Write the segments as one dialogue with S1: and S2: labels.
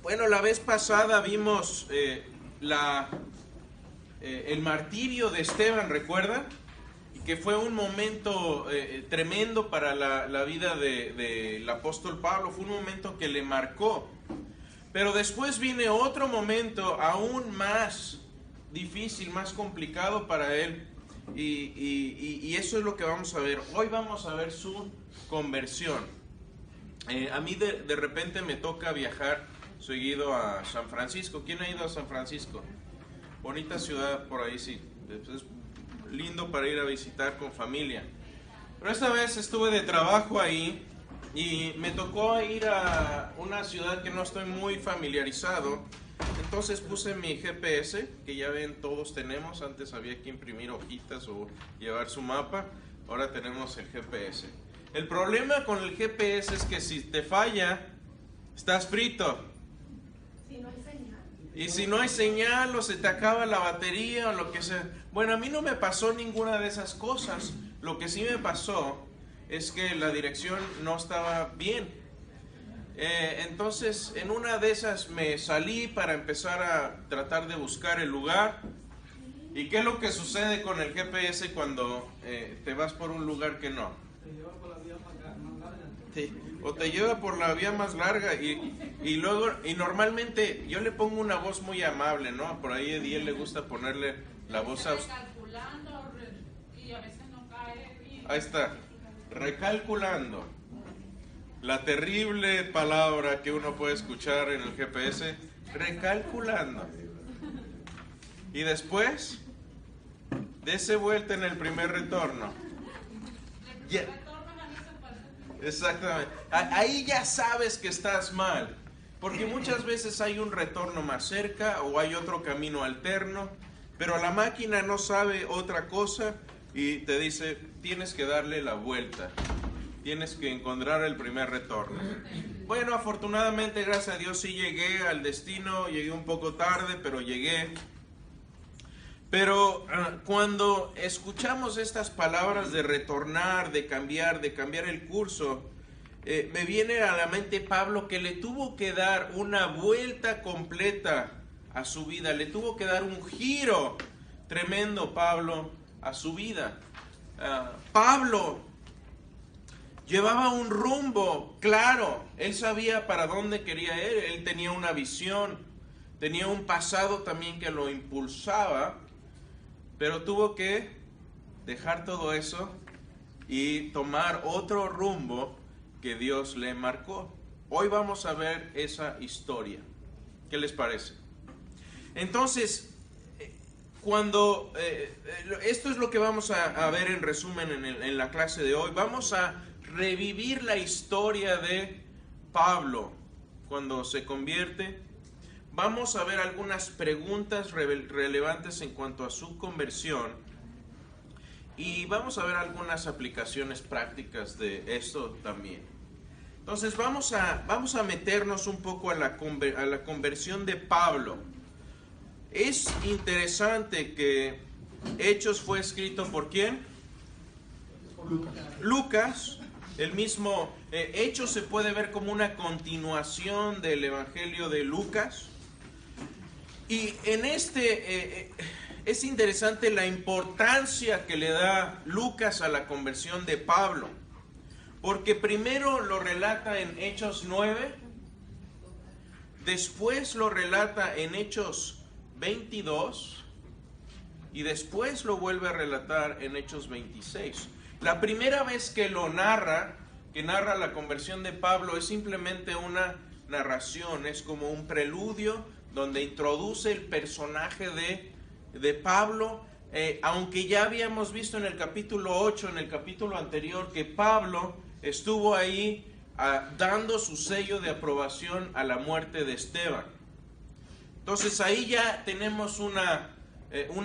S1: Bueno, la vez pasada vimos el martirio de Esteban, ¿recuerdan? Y que fue un momento tremendo para la vida del apóstol Pablo, fue un momento que le marcó. Pero después viene otro momento aún más difícil, más complicado para él. Y eso es lo que vamos a ver. Hoy vamos a ver su conversión. A mí de repente me toca viajar seguido a San Francisco. ¿Quién ha ido a San Francisco? Bonita ciudad por ahí, sí. Es lindo para ir a visitar con familia. Pero esta vez estuve de trabajo ahí y me tocó ir a una ciudad que no estoy muy familiarizado. Entonces puse mi GPS, que ya ven todos tenemos. Antes había que imprimir hojitas o llevar su mapa. Ahora tenemos el GPS. El problema con el GPS es que si te falla, estás frito. Y si no hay señal o se te acaba la batería o lo que sea. Bueno, a mí no me pasó ninguna de esas cosas. Lo que sí me pasó es que la dirección no estaba bien. Entonces, en una de esas me salí para empezar a tratar de buscar el lugar. ¿Y qué es lo que sucede con el GPS cuando te vas por un lugar que no? Sí, o te lleva por la vía más larga y luego, y normalmente yo le pongo una voz muy amable, ¿no? Por ahí a Ediel le gusta ponerle la voz y a veces no cae bien. Ahí está, recalculando. La terrible palabra que uno puede escuchar en el GPS, recalculando. Y después, dese vuelta en el primer retorno. Yeah. Exactamente. Ahí ya sabes que estás mal, porque muchas veces hay un retorno más cerca o hay otro camino alterno, pero la máquina no sabe otra cosa y te dice, tienes que darle la vuelta, tienes que encontrar el primer retorno. Bueno, afortunadamente, gracias a Dios, sí llegué al destino, llegué un poco tarde, pero llegué. Pero cuando escuchamos estas palabras de retornar, de cambiar el curso, me viene a la mente Pablo que le tuvo que dar una vuelta completa a su vida, le tuvo que dar un giro tremendo Pablo a su vida. Pablo llevaba un rumbo claro, él sabía para dónde quería ir, él tenía una visión, tenía un pasado también que lo impulsaba. Pero tuvo que dejar todo eso y tomar otro rumbo que Dios le marcó. Hoy vamos a ver esa historia. ¿Qué les parece? Entonces, esto es lo que vamos a ver en resumen en la clase de hoy. Vamos a revivir la historia de Pablo cuando se convierte. Vamos a ver algunas preguntas relevantes en cuanto a su conversión y vamos a ver algunas aplicaciones prácticas de esto también. Entonces vamos a meternos un poco a la conversión de Pablo. Es interesante que Hechos fue escrito ¿por quién? Lucas. El mismo Hechos se puede ver como una continuación del Evangelio de Lucas. Y en es interesante la importancia que le da Lucas a la conversión de Pablo, porque primero lo relata en Hechos 9, después lo relata en Hechos 22 y después lo vuelve a relatar en Hechos 26. La primera vez que narra la conversión de Pablo, es simplemente una narración, es como un preludio donde introduce el personaje de Pablo, aunque ya habíamos visto en el capítulo 8, en el capítulo anterior, que Pablo estuvo ahí dando su sello de aprobación a la muerte de Esteban. Entonces ahí ya tenemos un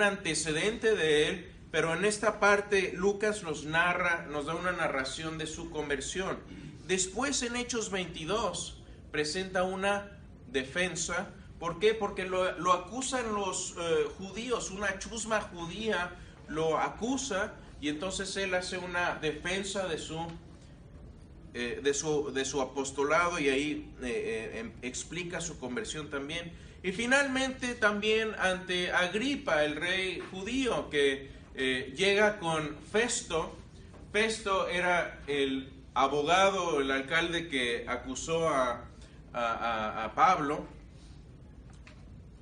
S1: antecedente de él, pero en esta parte Lucas nos da una narración de su conversión. Después en Hechos 22 presenta una defensa. ¿Por qué? Porque lo acusan los judíos, una chusma judía lo acusa y entonces él hace una defensa de su de su apostolado, y ahí explica su conversión también. Y finalmente también ante Agripa, el rey judío, que llega con Festo. Festo era el abogado, el alcalde que acusó a Pablo,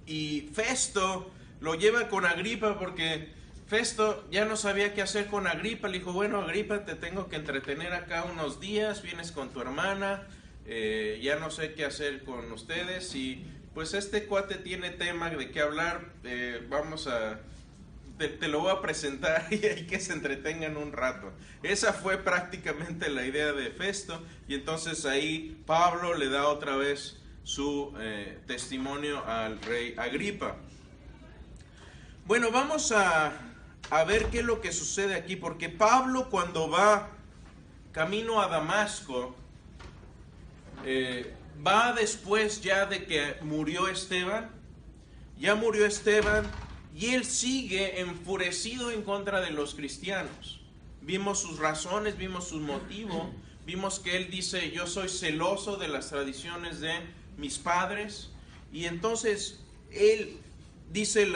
S1: y Festo lo lleva con Agripa porque Festo ya no sabía qué hacer con Agripa. Le dijo, bueno, Agripa, te tengo que entretener acá unos días, vienes con tu hermana, ya no sé qué hacer con ustedes, y pues este cuate tiene tema de qué hablar, te lo voy a presentar y hay que se entretengan un rato. Esa fue prácticamente la idea de Festo, y entonces ahí Pablo le da otra vez su testimonio al rey Agripa. Bueno, vamos a ver qué es lo que sucede aquí, porque Pablo, cuando va camino a Damasco, va después ya de que murió Esteban. Ya murió Esteban y él sigue enfurecido en contra de los cristianos. Vimos sus razones, vimos su motivo, vimos que él dice, yo soy celoso de las tradiciones de mis padres, y entonces él dice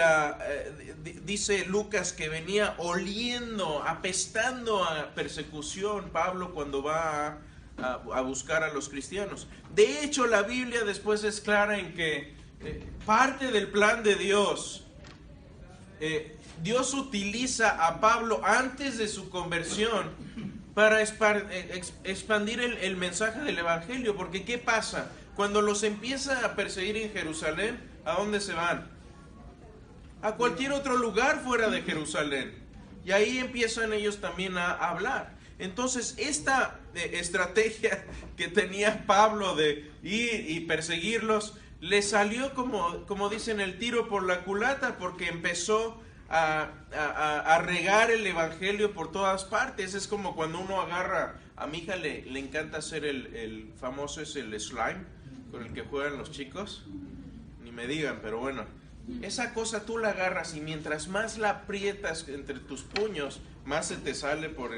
S1: Lucas que venía oliendo, apestando a persecución Pablo cuando va a buscar a los cristianos. De hecho, la Biblia después es clara en que parte del plan de Dios, Dios utiliza a Pablo antes de su conversión para expandir el mensaje del evangelio. Porque ¿qué pasa? Cuando los empieza a perseguir en Jerusalén, ¿a dónde se van? A cualquier otro lugar fuera de Jerusalén. Y ahí empiezan ellos también a hablar. Entonces, esta estrategia que tenía Pablo de ir y perseguirlos, le salió, como dicen, el tiro por la culata, porque empezó a regar el evangelio por todas partes. Es como cuando uno agarra, a mi hija le encanta hacer el famoso, es el slime, con el que juegan los chicos, ni me digan, pero bueno, esa cosa tú la agarras y mientras más la aprietas entre tus puños, más se te sale por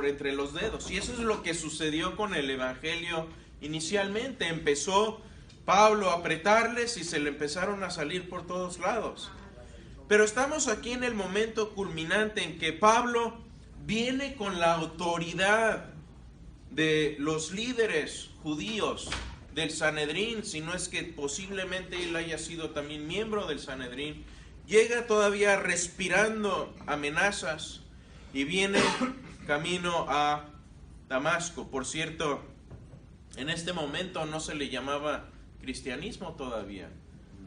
S1: entre los dedos. Y eso es lo que sucedió con el evangelio inicialmente. Empezó Pablo a apretarles y se le empezaron a salir por todos lados. Pero estamos aquí en el momento culminante en que Pablo viene con la autoridad de los líderes judíos del Sanedrín, si no es que posiblemente él haya sido también miembro del Sanedrín. Llega todavía respirando amenazas y viene camino a Damasco. Por cierto, en este momento no se le llamaba cristianismo todavía.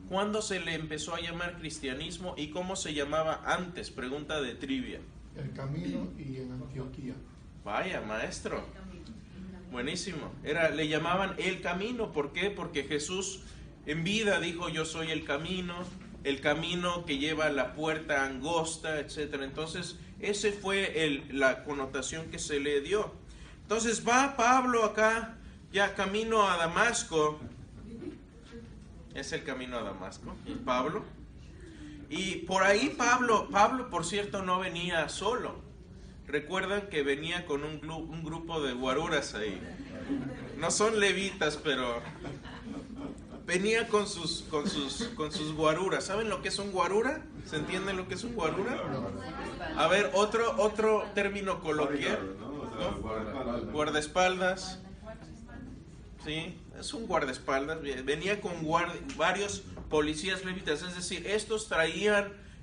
S1: ¿Cuándo se le empezó a llamar cristianismo y cómo se llamaba antes? Pregunta de trivia.
S2: El Camino y en Antioquía.
S1: Vaya, maestro. Buenísimo. Le llamaban el camino. ¿Por qué? Porque Jesús en vida dijo, yo soy el camino que lleva a la puerta angosta, etc. Entonces, ese fue la connotación que se le dio. Entonces va Pablo acá, ya camino a Damasco. Es el camino a Damasco, Pablo. Y por ahí Pablo, por cierto, no venía solo. Recuerdan que venía con un grupo de guaruras ahí. No son levitas, pero venía con sus guaruras. ¿Saben lo que es un guarura? ¿Se entiende lo que es un guarura? A ver, otro término coloquial, ¿no? Guardaespaldas. Sí, es un guardaespaldas. Venía con varios policías levitas, es decir, estos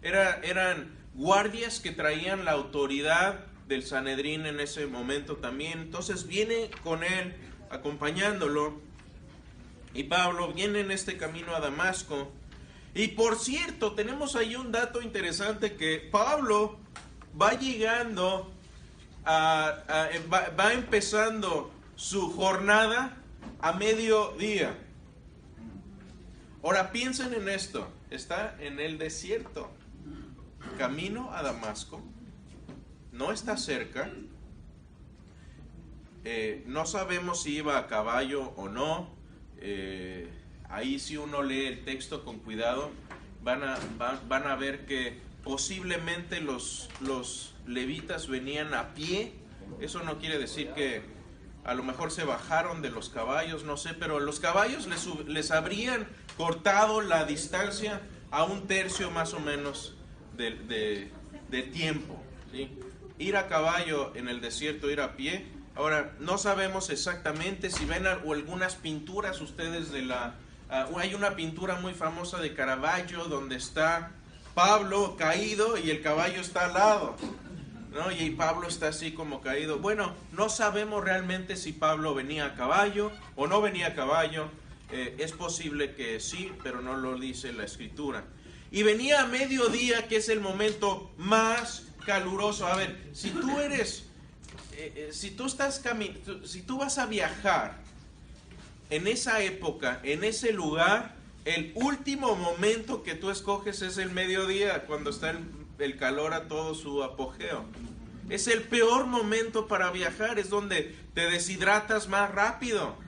S1: eran guardias que traían la autoridad del Sanedrín en ese momento también. Entonces viene con él, acompañándolo, y Pablo viene en este camino a Damasco. Y por cierto, tenemos ahí un dato interesante, que Pablo va llegando, va empezando su jornada a mediodía. Ahora piensen en esto, está en el desierto, camino a Damasco, no está cerca, no sabemos si iba a caballo o no. Ahí si uno lee el texto con cuidado, van a ver que posiblemente los levitas venían a pie, Eso no quiere decir que a lo mejor se bajaron de los caballos, no sé, pero los caballos les habrían cortado la distancia a 1/3 más o menos de tiempo, ¿sí? Ir a caballo en el desierto, ir a pie. Ahora, no sabemos exactamente si ven algunas pinturas ustedes hay una pintura muy famosa de Caravaggio donde está Pablo caído y el caballo está al lado, ¿no? Y Pablo está así como caído. Bueno, no sabemos realmente si Pablo venía a caballo o no venía a caballo. Es posible que sí, pero no lo dice la Escritura. Y venía a mediodía, que es el momento más caluroso. A ver, si tú vas a viajar en esa época, en ese lugar, el último momento que tú escoges es el mediodía, cuando está el calor a todo su apogeo. Es el peor momento para viajar, es donde te deshidratas más rápido.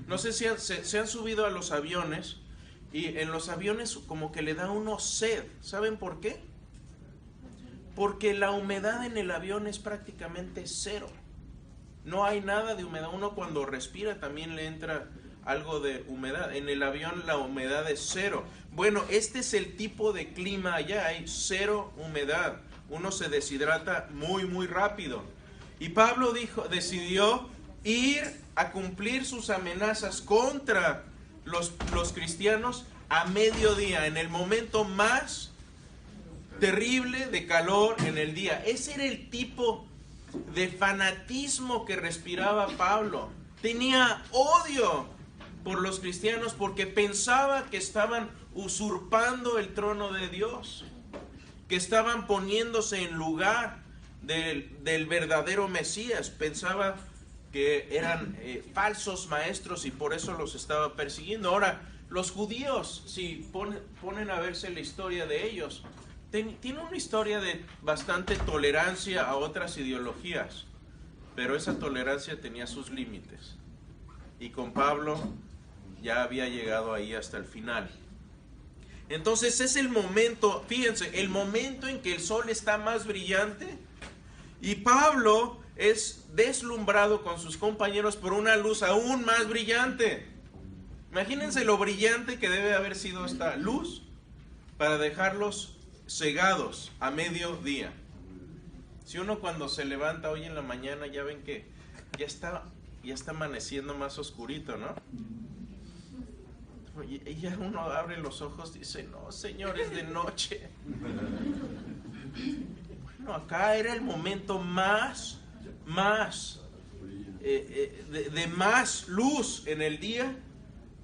S1: No sé si se han subido a los aviones, y en los aviones como que le da uno sed. ¿Saben por qué? Porque la humedad en el avión es prácticamente cero. No hay nada de humedad. Uno cuando respira también le entra algo de humedad. En el avión la humedad es cero. Bueno, este es el tipo de clima allá. Hay cero humedad. Uno se deshidrata muy, muy rápido. Y Pablo decidió ir a cumplir sus amenazas contra los cristianos a mediodía, en el momento más terrible de calor en el día. Ese era el tipo de fanatismo que respiraba Pablo. Tenía odio por los cristianos porque pensaba que estaban usurpando el trono de Dios, que estaban poniéndose en lugar del verdadero Mesías. Pensaba que eran falsos maestros y por eso los estaba persiguiendo. Ahora, los judíos, si ponen a verse la historia de ellos, tienen una historia de bastante tolerancia a otras ideologías, pero esa tolerancia tenía sus límites. Y con Pablo ya había llegado ahí hasta el final. Entonces es el momento, fíjense, el momento en que el sol está más brillante y Pablo es deslumbrado con sus compañeros por una luz aún más brillante. Imagínense lo brillante que debe haber sido esta luz para dejarlos cegados a mediodía. Si uno cuando se levanta hoy en la mañana ya ven que ya está amaneciendo más oscurito, ¿no? Y ya uno abre los ojos y dice, no, Señor, es de noche. Bueno, acá era el momento de más luz en el día.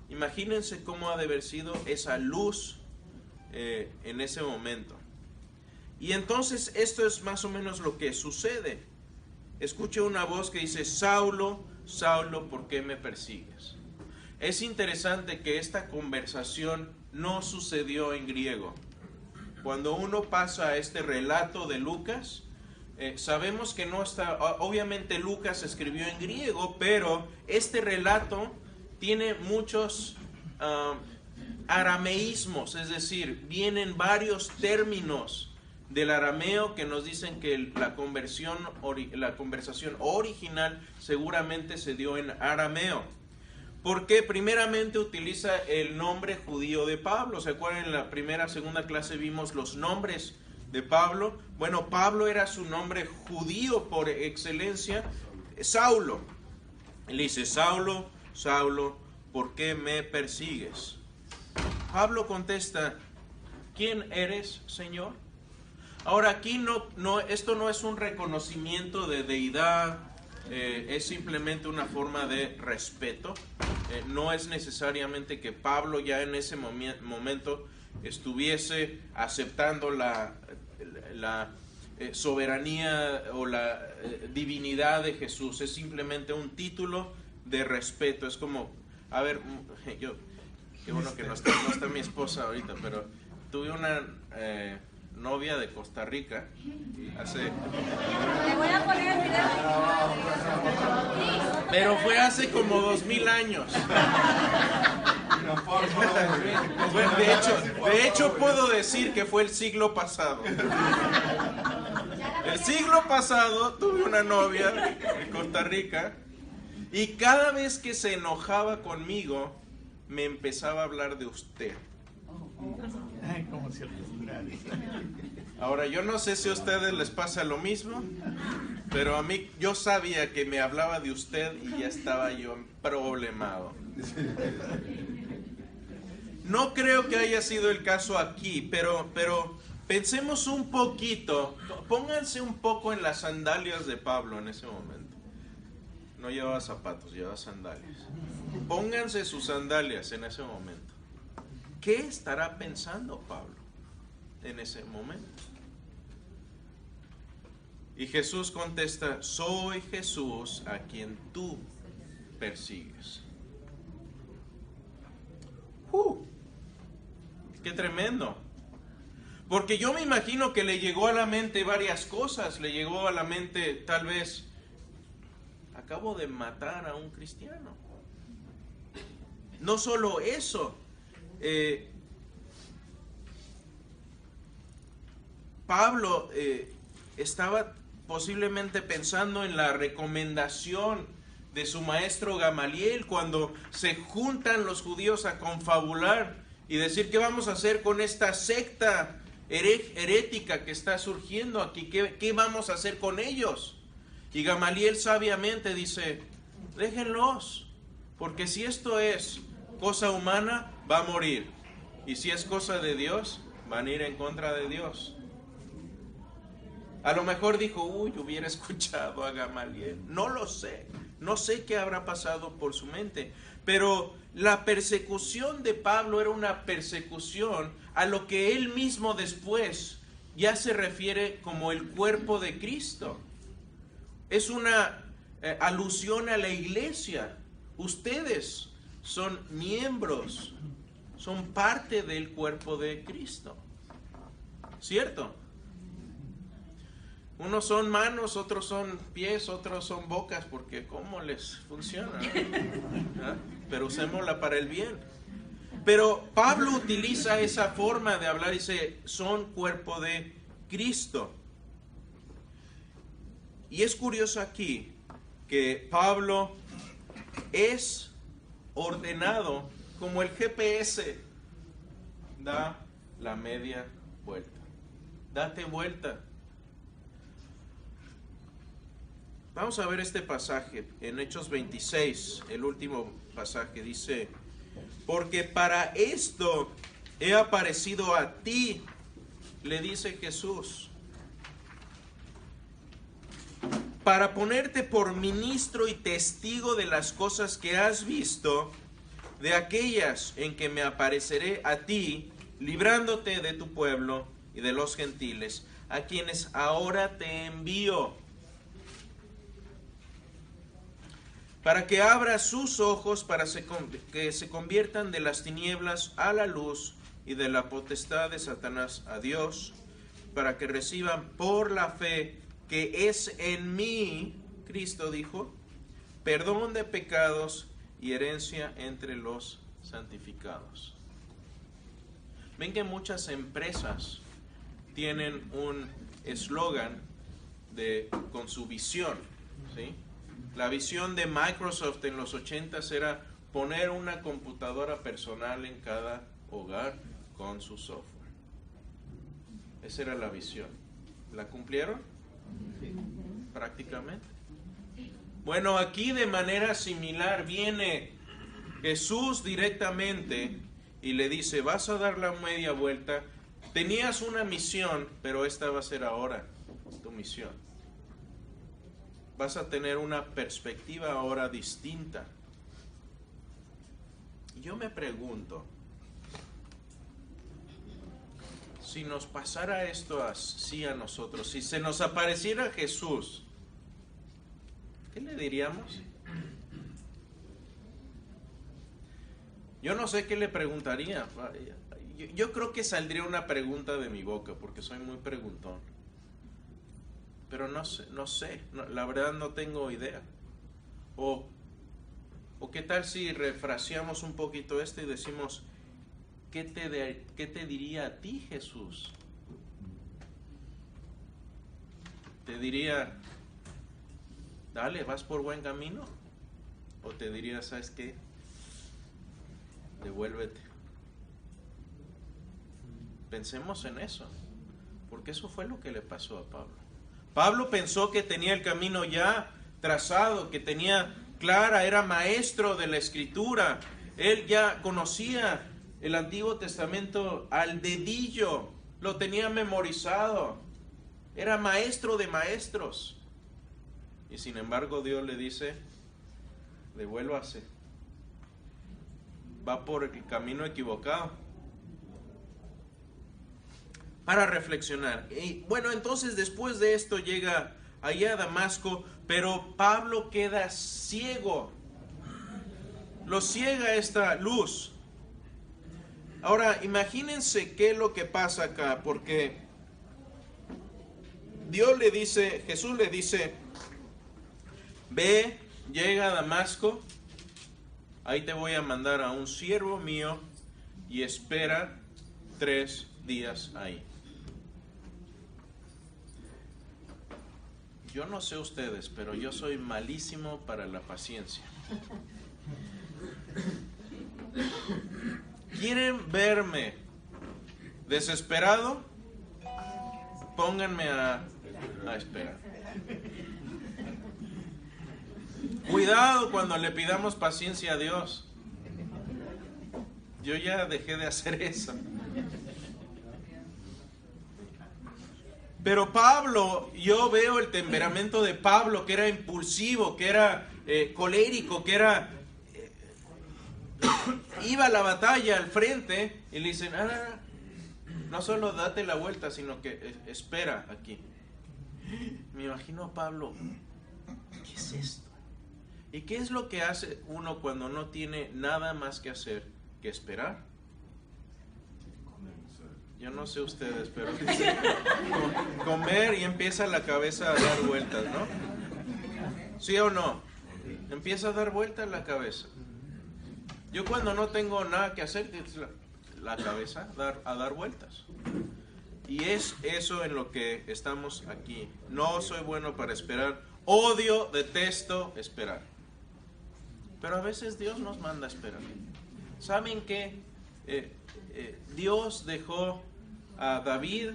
S1: Imagínense cómo ha de haber sido esa luz en ese momento. Y entonces esto es más o menos lo que sucede. Escucha una voz que dice, Saulo, Saulo, ¿por qué me persigues? Es interesante que esta conversación no sucedió en griego. Cuando uno pasa a este relato de Lucas, sabemos que no está, obviamente Lucas escribió en griego, pero este relato tiene muchos arameísmos, es decir, vienen varios términos del arameo que nos dicen que la conversación original seguramente se dio en arameo. Porque primeramente utiliza el nombre judío de Pablo. ¿Se acuerdan? En la primera, segunda clase vimos los nombres de Pablo. Bueno, Pablo era su nombre judío por excelencia, Saulo. Él dice, Saulo, Saulo, ¿por qué me persigues? Pablo contesta, ¿quién eres, Señor? Ahora aquí esto no es un reconocimiento de deidad, es simplemente una forma de respeto. No es necesariamente que Pablo ya en ese momento estuviese aceptando la soberanía o la divinidad de Jesús. Es simplemente un título de respeto. Es como, a ver, qué bueno que no está mi esposa ahorita, pero tuve una novia de Costa Rica
S3: Le voy a poner el video.
S1: pero fue hace como 2000 años. Bueno, de hecho puedo decir que fue el siglo pasado.
S3: Ya la
S1: El siglo pasado tuve una novia en Costa Rica y cada vez que se enojaba conmigo me empezaba a hablar de usted. Ahora, yo no sé si a ustedes les pasa lo mismo, pero a mí, yo sabía que me hablaba de usted y ya estaba yo problemado. No creo que haya sido el caso aquí, pero pensemos un poquito, pónganse un poco en las sandalias de Pablo en ese momento. No llevaba zapatos, llevaba sandalias. Pónganse sus sandalias en ese momento. ¿Qué estará pensando Pablo en ese momento? Y Jesús contesta: soy Jesús a quien tú persigues. ¡Qué tremendo! Porque yo me imagino que le llegó a la mente varias cosas. Le llegó a la mente, tal vez, acabo de matar a un cristiano. No solo eso, Pablo estaba posiblemente pensando en la recomendación de su maestro Gamaliel cuando se juntan los judíos a confabular y decir: ¿qué vamos a hacer con esta secta herética que está surgiendo aquí? ¿Qué vamos a hacer con ellos? Y Gamaliel sabiamente dice: déjenlos, porque si esto es cosa humana, va a morir. Y si es cosa de Dios, van a ir en contra de Dios. A lo mejor dijo: hubiera escuchado a Gamaliel. No lo sé. No sé qué habrá pasado por su mente. Pero la persecución de Pablo era una persecución a lo que él mismo después ya se refiere como el cuerpo de Cristo. Es una alusión a la iglesia. Ustedes son miembros, son parte del cuerpo de Cristo. ¿Cierto? Unos son manos, otros son pies, otros son bocas, porque ¿cómo les funciona? ¿Ah? Pero usémosla para el bien. Pero Pablo utiliza esa forma de hablar y dice: son cuerpo de Cristo. Y es curioso aquí que Pablo es ordenado como el GPS. Da la media vuelta. Date vuelta. Vamos a ver este pasaje en Hechos 26, el último pasaje. Dice: porque para esto he aparecido a ti, le dice Jesús, para ponerte por ministro y testigo de las cosas que has visto, de aquellas en que me apareceré a ti, librándote de tu pueblo y de los gentiles, a quienes ahora te envío, para que abra sus ojos, para que se conviertan de las tinieblas a la luz y de la potestad de Satanás a Dios, para que reciban por la fe que es en mí, Cristo dijo, perdón de pecados y herencia entre los santificados. Ven que muchas empresas tienen un eslogan con su visión, ¿sí? La visión de Microsoft en los 80s era poner una computadora personal en cada hogar con su software. Esa era la visión. ¿La cumplieron? Sí. Prácticamente. Bueno, aquí de manera similar viene Jesús directamente y le dice: vas a dar la media vuelta. Tenías una misión, pero esta va a ser ahora tu misión. Vas a tener una perspectiva ahora distinta. Yo me pregunto, si nos pasara esto así a nosotros, si se nos apareciera Jesús, ¿qué le diríamos? Yo no sé qué le preguntaría. Yo creo que saldría una pregunta de mi boca, porque soy muy preguntón. Pero no sé, la verdad no tengo idea. O qué tal si refraseamos un poquito esto y decimos: ¿qué te diría a ti Jesús? ¿Te diría, dale, vas por buen camino? ¿O te diría, ¿sabes qué? Devuélvete. Pensemos en eso, porque eso fue lo que le pasó a Pablo. Pablo pensó que tenía el camino ya trazado, que tenía clara, era maestro de la Escritura. Él ya conocía el Antiguo Testamento al dedillo, lo tenía memorizado. Era maestro de maestros. Y sin embargo Dios le dice, devuélvase. Va por el camino equivocado. Para reflexionar. Y bueno, entonces después de esto llega allá a Damasco, pero Pablo queda ciego. Lo ciega esta luz. Ahora, imagínense qué es lo que pasa acá, porque Dios le dice, Jesús le dice, ve, llega a Damasco, ahí te voy a mandar a un siervo mío y espera 3 días ahí. Yo no sé ustedes, pero yo soy malísimo para la paciencia. ¿Quieren verme desesperado? Pónganme a esperar. Cuidado cuando le pidamos paciencia a Dios. Yo ya dejé de hacer eso. Pero Pablo, yo veo el temperamento de Pablo, que era impulsivo, que era colérico, que era... iba a la batalla al frente y le dicen, no solo date la vuelta, sino que espera aquí. Me imagino a Pablo, ¿qué es esto? ¿Y qué es lo que hace uno cuando no tiene nada más que hacer que esperar? Yo no sé ustedes, pero comer y empieza la cabeza a dar vueltas, ¿no? ¿Sí o no? Empieza a dar vueltas la cabeza. Yo cuando no tengo nada que hacer, la cabeza a dar vueltas. Y es eso en lo que estamos aquí. No soy bueno para esperar. Odio, detesto esperar. Pero a veces Dios nos manda a esperar. ¿Saben qué? Dios dejó a David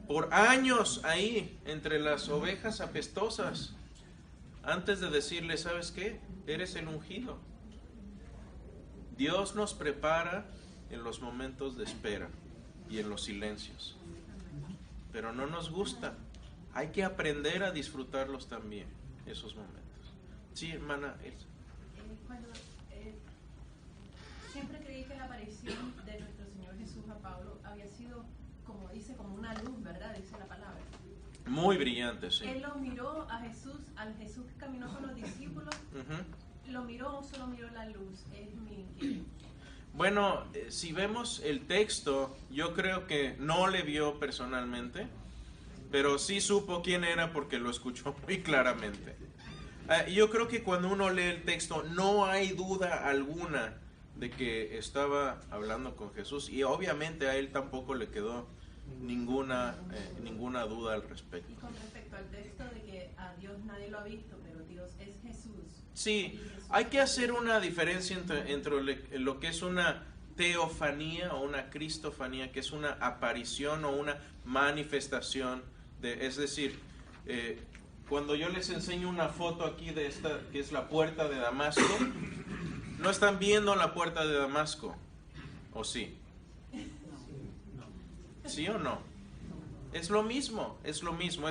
S1: por años ahí entre las ovejas apestosas antes de decirle, ¿sabes qué? Eres el ungido. Dios nos prepara en los momentos de espera y en los silencios, pero no nos gusta. Hay que aprender a disfrutarlos también, esos momentos. Sí, hermana Elsa.
S3: Siempre creí que la aparición de nuestro Señor Jesús a Pablo había sido, como dice, como una luz, ¿verdad? Dice la palabra.
S1: Muy brillante, sí.
S3: Él lo miró a Jesús, al Jesús que caminó con los discípulos. ¿Lo miró o solo miró la luz? Es mi inquietud.
S1: Bueno, si vemos el texto, yo creo que no le vio personalmente, pero sí supo quién era porque lo escuchó muy claramente. Yo creo que cuando uno lee el texto no hay duda alguna de que estaba hablando con Jesús, y obviamente a él tampoco le quedó ninguna duda al respecto.
S3: Y con respecto al texto de que a Dios nadie lo ha visto, pero Dios es Jesús.
S1: Sí, hay que hacer una diferencia entre lo que es una teofanía o una cristofanía, que es una aparición o una manifestación, es decir, cuando yo les enseño una foto aquí de esta, que es la puerta de Damasco, no están viendo la puerta de Damasco, ¿o sí? ¿Sí o no? Es lo mismo, es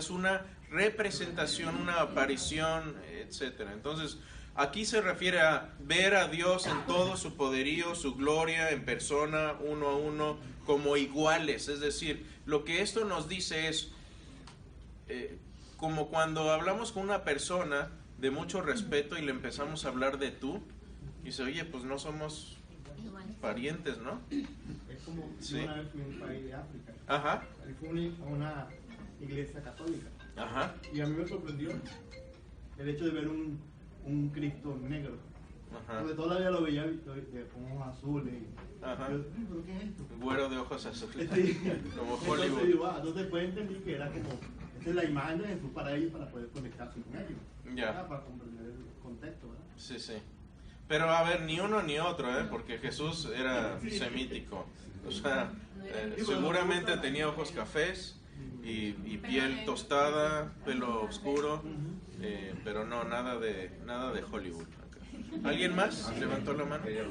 S1: una representación, una aparición, etcétera. Entonces, aquí se refiere a ver a Dios en todo su poderío, su gloria, en persona, uno a uno, como iguales. Es decir, lo que esto nos dice es, como cuando hablamos con una persona de mucho respeto y le empezamos a hablar de tú, y dice, oye, pues no somos parientes, ¿no?
S4: Es como
S1: Sí.
S4: Una vez fui a un país de África.
S1: Ajá.
S4: Fui a una iglesia católica.
S1: Ajá.
S4: Y a mí me sorprendió el hecho de ver un Cristo negro.
S1: Ajá.
S4: Porque toda la vida lo veía con ojos azules.
S1: Ajá.
S4: Yo, ¿pero qué es esto?
S1: Güero de ojos azules.
S4: Sí.
S1: Como
S4: Entonces,
S1: Hollywood.
S4: entonces pues entendí que era como Esa es la imagen de Jesús para ellos, para poder conectarse con ellos.
S1: Ya.
S4: ¿Verdad? Para comprender el contexto, ¿verdad?
S1: Sí, sí. Pero a ver, ni uno ni otro, porque Jesús era semítico. O sea, seguramente tenía ojos cafés y piel tostada, pelo oscuro, pero no, nada de Hollywood. ¿Alguien más levantó la mano?
S5: Quería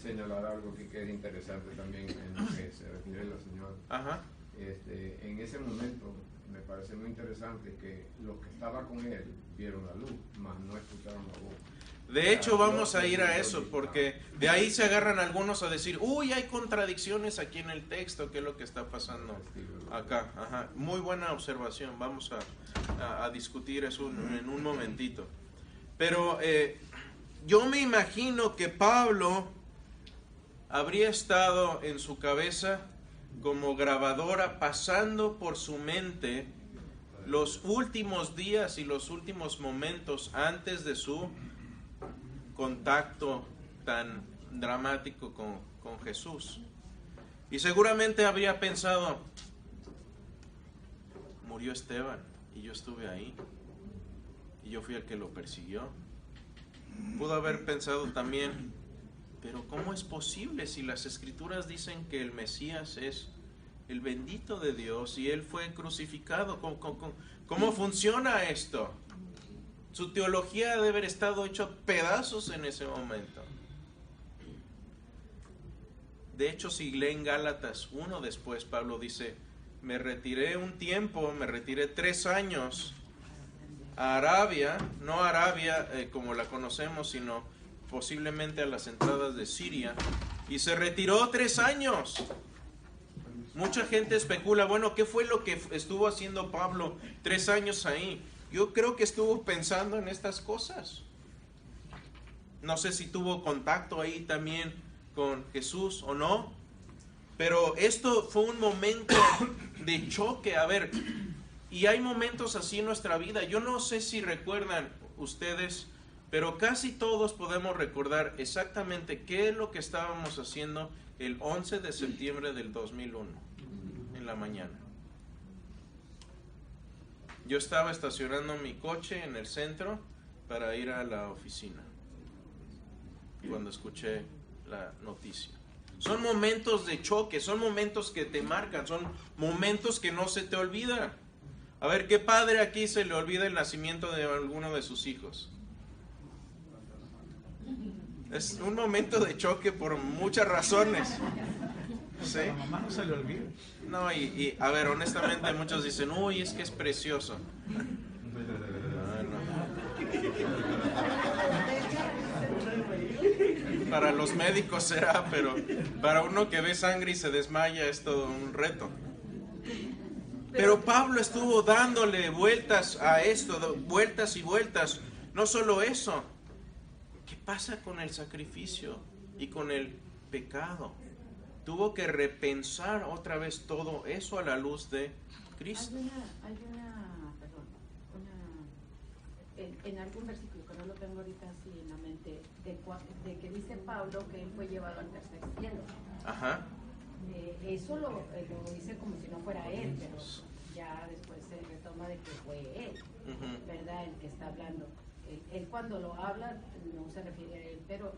S5: señalar algo que es interesante también en lo que se refiere la señora.
S1: Ajá.
S5: En ese momento me parece muy interesante que los que estaban con él vieron la luz, mas no escucharon la voz.
S1: De hecho, vamos a ir a eso, porque de ahí se agarran algunos a decir, uy, hay contradicciones aquí en el texto, ¿qué es lo que está pasando acá? Ajá. Muy buena observación, vamos a discutir eso en un momentito. Pero yo me imagino que Pablo habría estado en su cabeza como grabadora, pasando por su mente los últimos días y los últimos momentos antes de su contacto tan dramático con Jesús. Y seguramente habría pensado, murió Esteban y yo estuve ahí y yo fui el que lo persiguió. Pudo haber pensado también, pero ¿cómo es posible si las Escrituras dicen que el Mesías es el bendito de Dios y Él fue crucificado? ¿Cómo funciona esto? Su teología debe haber estado hecha pedazos en ese momento. De hecho, si leen Gálatas 1 después, Pablo dice, me retiré un tiempo, me retiré 3 años a Arabia, no Arabia como la conocemos, sino posiblemente a las entradas de Siria, y se retiró 3 años. Mucha gente especula, bueno, ¿qué fue lo que estuvo haciendo Pablo 3 años ahí? Yo creo que estuvo pensando en estas cosas. No sé si tuvo contacto ahí también con Jesús o no, pero esto fue un momento de choque. A ver, y hay momentos así en nuestra vida. Yo no sé si recuerdan ustedes, pero casi todos podemos recordar exactamente qué es lo que estábamos haciendo el 11 de septiembre del 2001 en la mañana. Yo estaba estacionando mi coche en el centro para ir a la oficina cuando escuché la noticia. Son momentos de choque, son momentos que te marcan, son momentos que no se te olvidan. A ver, ¿qué padre aquí se le olvida el nacimiento de alguno de sus hijos? Es un momento de choque por muchas razones. ¿Sí?
S2: A la mamá no se le olvida.
S1: No, y a ver, honestamente muchos dicen, uy, es que es precioso. No. Para los médicos será, pero para uno que ve sangre y se desmaya es todo un reto. Pero Pablo estuvo dándole vueltas a esto, vueltas y vueltas. No solo eso, ¿qué pasa con el sacrificio y con el pecado? Tuvo que repensar otra vez todo eso a la luz de Cristo.
S6: En algún versículo, que no lo tengo ahorita así en la mente, de que dice Pablo que él fue llevado al tercer cielo.
S1: Ajá.
S6: Eso lo dice como si no fuera él, pero ya después se retoma de que fue él, ¿verdad? El que está hablando. Él cuando lo habla no se refiere a él, pero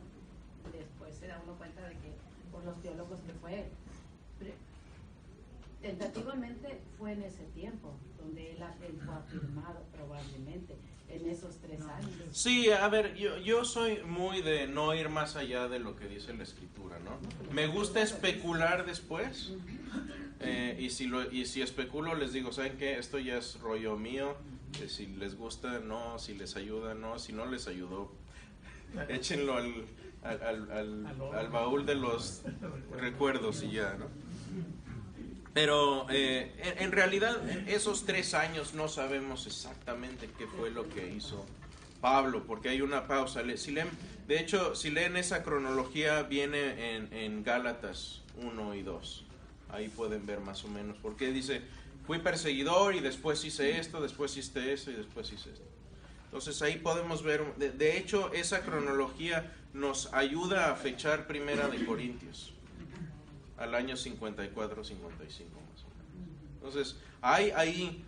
S6: después se da uno cuenta de que por los teólogos que fue él. Tentativamente fue en ese tiempo donde él fue afirmado probablemente en esos 3 años.
S1: Sí, a ver, yo soy muy de no ir más allá de lo que dice la Escritura, ¿no? Me gusta especular después, y si especulo les digo, ¿saben qué? Esto ya es rollo mío, si les gusta, no, si les ayuda, no, si no les ayudó, échenlo al baúl de los recuerdos y ya, ¿no? Pero en realidad esos 3 años no sabemos exactamente qué fue lo que hizo Pablo, porque hay una pausa. De hecho, si leen esa cronología, viene en Gálatas 1 y 2. Ahí pueden ver más o menos, porque dice, fui perseguidor y después hice esto, después hice esto y después hice esto. Entonces ahí podemos ver, de hecho esa cronología nos ayuda a fechar Primera de Corintios al año 54-55 más o menos. Entonces hay ahí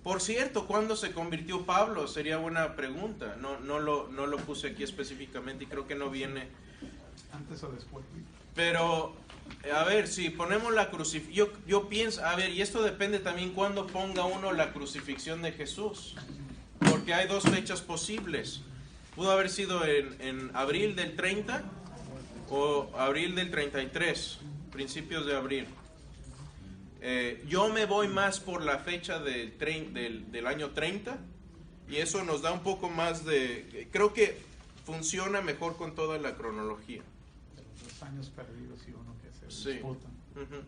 S1: Por cierto, ¿cuándo se convirtió Pablo? Sería buena pregunta. No lo puse aquí específicamente y creo que no viene.
S2: ¿Antes o después?
S1: Pero, a ver, si ponemos la crucifixión, yo pienso, a ver, y esto depende también cuando ponga uno la crucifixión de Jesús. Porque hay dos fechas posibles. Pudo haber sido en abril del 30 o abril del 33, principios de abril. Yo me voy más por la fecha del año 30 y eso nos da un poco más de... Creo que funciona mejor con toda la cronología.
S2: Los años perdidos y uno que se
S1: Sí.
S2: disputan.
S1: Ujú.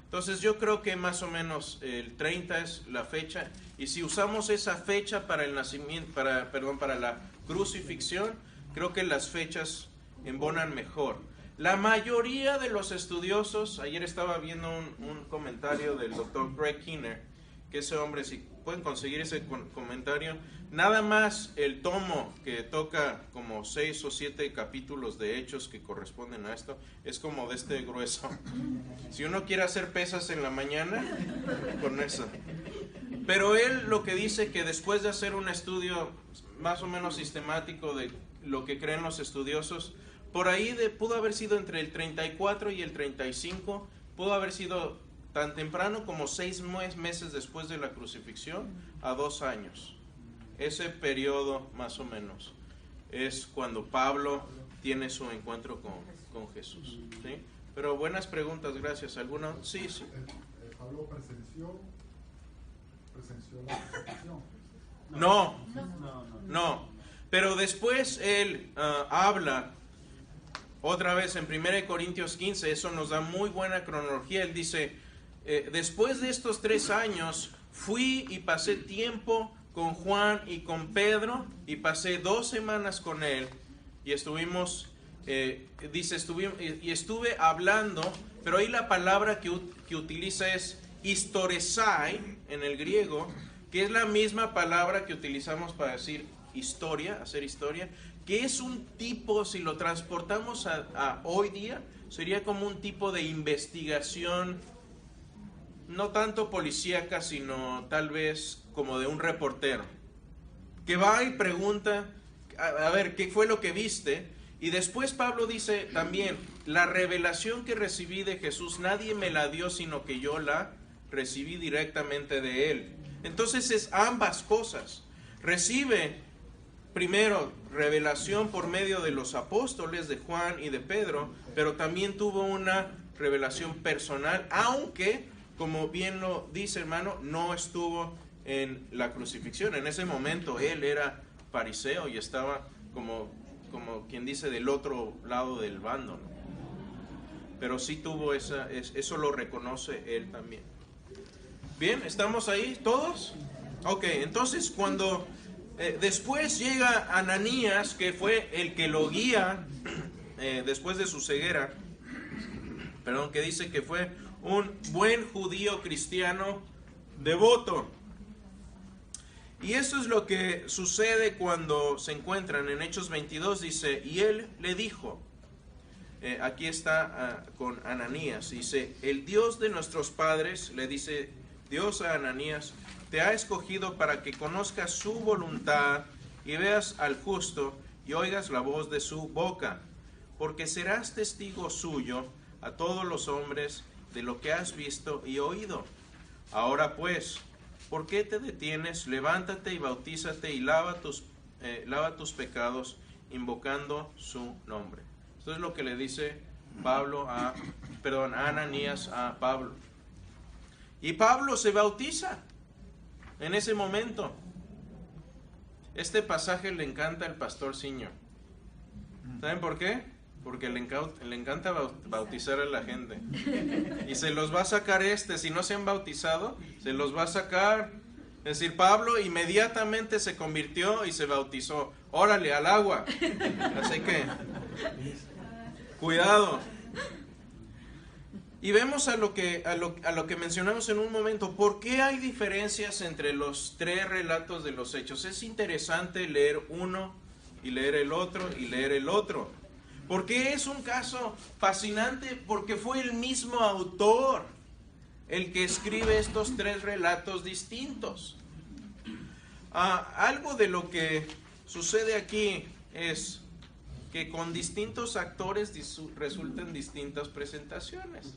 S1: Entonces yo creo que más o menos el 30 es la fecha y si usamos esa fecha para el nacimiento, para la crucifixión, creo que las fechas embonan mejor. La mayoría de los estudiosos, ayer estaba viendo un comentario del doctor Greg Kinner, que ese hombre, si pueden conseguir ese comentario, nada más el tomo que toca como 6 o 7 capítulos de hechos que corresponden a esto, es como de este grueso. Si uno quiere hacer pesas en la mañana, con eso. Pero él lo que dice que después de hacer un estudio más o menos sistemático de lo que creen los estudiosos, por ahí pudo haber sido entre el 34 y el 35, pudo haber sido tan temprano como 6 meses después de la crucifixión a 2 años. Ese periodo más o menos es cuando Pablo tiene su encuentro con Jesús. ¿Sí? Pero buenas preguntas, gracias. ¿Alguna? Sí.
S2: Pablo presenció la crucifixión.
S1: No. Pero después él habla otra vez en 1 Corintios 15, eso nos da muy buena cronología. Él dice, después de estos 3 años, fui y pasé tiempo con Juan y con Pedro, y pasé 2 semanas con él, y estuvimos, estuve hablando, pero ahí la palabra que utiliza es historesai, en el griego, que es la misma palabra que utilizamos para decir historia, hacer historia, que es un tipo, si lo transportamos a hoy día, sería como un tipo de investigación, no tanto policíaca, sino tal vez como de un reportero, que va y pregunta, a ver, ¿qué fue lo que viste? Y después Pablo dice también, la revelación que recibí de Jesús, nadie me la dio, sino que yo la recibí directamente de él. Entonces es ambas cosas. Recibe primero revelación por medio de los apóstoles, de Juan y de Pedro, pero también tuvo una revelación personal, aunque, como bien lo dice hermano, no estuvo en la crucifixión. En ese momento él era fariseo y estaba como quien dice del otro lado del bando, ¿no? Pero sí tuvo eso lo reconoce él también. Bien, ¿estamos ahí todos? Ok, entonces cuando después llega Ananías, que fue el que lo guía después de su ceguera, que dice que fue un buen judío cristiano devoto. Y eso es lo que sucede cuando se encuentran en Hechos 22, dice, y él le dijo, aquí está con Ananías, dice, el Dios de nuestros padres, le dice Dios a Ananías, te ha escogido para que conozcas su voluntad y veas al justo y oigas la voz de su boca, porque serás testigo suyo a todos los hombres de lo que has visto y oído. Ahora pues, ¿por qué te detienes? Levántate y bautízate y lava tus pecados invocando su nombre. Esto es lo que le dice Ananías a Pablo. Y Pablo se bautiza en ese momento. Este pasaje le encanta al pastor Siño. ¿Saben por qué? Porque le encanta bautizar a la gente. Y se los va a sacar si no se han bautizado, se los va a sacar. Es decir, Pablo inmediatamente se convirtió y se bautizó. Órale, al agua. Así que, cuidado. Y vemos a lo que mencionamos en un momento. ¿Por qué hay diferencias entre los 3 relatos de los hechos? Es interesante leer uno y leer el otro y leer el otro. ¿Por qué es un caso fascinante? Porque fue el mismo autor el que escribe estos 3 relatos distintos. Algo de lo que sucede aquí es que con distintos actores resultan distintas presentaciones.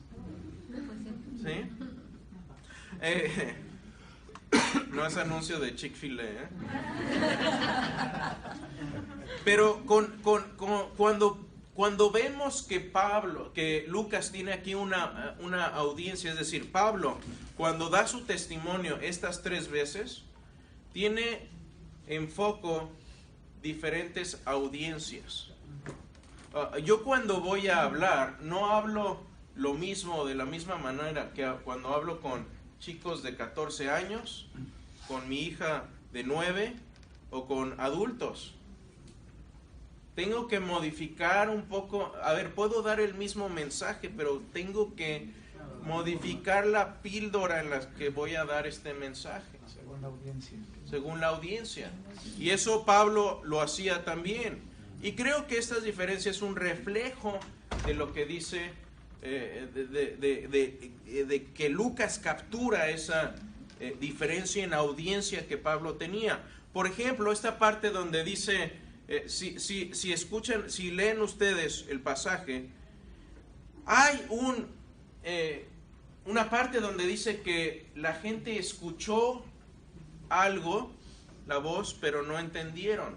S1: ¿Sí? No es anuncio de Chick-fil-A, ¿eh? Pero cuando vemos que Lucas tiene aquí una audiencia, es decir, Pablo, cuando da su testimonio estas 3 veces, tiene en foco diferentes audiencias. Yo cuando voy a hablar, no hablo lo mismo, de la misma manera que cuando hablo con chicos de 14 años, con mi hija de 9 o con adultos. Tengo que modificar un poco, puedo dar el mismo mensaje, pero tengo que modificar la píldora en la que voy a dar este mensaje. Según la audiencia. Y eso Pablo lo hacía también. Y creo que esta diferencia es un reflejo de lo que dice, de que Lucas captura esa diferencia en audiencia que Pablo tenía. Por ejemplo, esta parte donde dice, si escuchan, si leen ustedes el pasaje, hay una parte donde dice que la gente escuchó algo, la voz, pero no entendieron.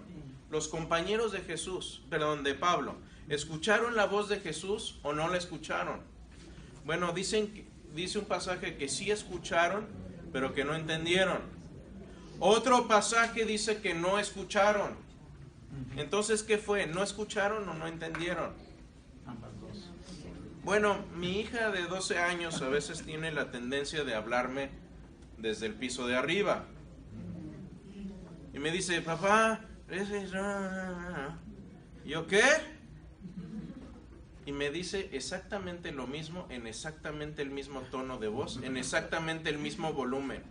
S1: Los compañeros de de Pablo, ¿escucharon la voz de Jesús o no la escucharon? Bueno, dice un pasaje que sí escucharon, pero que no entendieron. Otro pasaje dice que no escucharon. Entonces, ¿qué fue? ¿No escucharon o no entendieron?
S2: Ambas dos.
S1: Bueno, mi hija de 12 años a veces tiene la tendencia de hablarme desde el piso de arriba. Y me dice, papá, ¿yo qué? Y me dice exactamente lo mismo, en exactamente el mismo tono de voz, en exactamente el mismo volumen.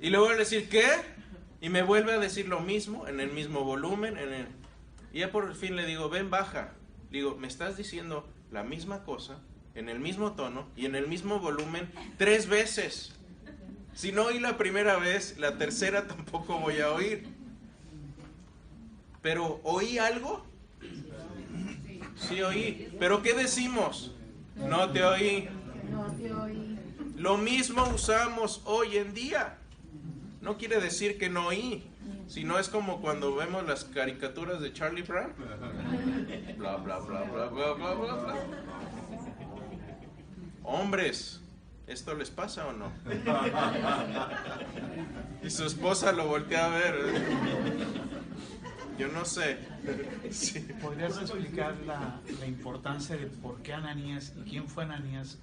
S1: Y le voy a decir, ¿qué? Y me vuelve a decir lo mismo, en el mismo volumen, y ya por fin le digo, ven, baja. Le digo, me estás diciendo la misma cosa, en el mismo tono y en el mismo volumen 3 veces. Si no oí la primera vez, la tercera tampoco voy a oír. ¿Pero oí algo? Sí oí. ¿Pero qué decimos? No te oí.
S6: No te oí.
S1: Lo mismo usamos hoy en día. No quiere decir que no oí, sino es como cuando vemos las caricaturas de Charlie Brown. Bla, bla, bla, bla, bla, bla, bla, bla. Hombres, ¿esto les pasa o no? Y su esposa lo voltea a ver. Yo no sé. Sí.
S2: ¿Podrías explicar la importancia de por qué Ananías y quién fue Ananías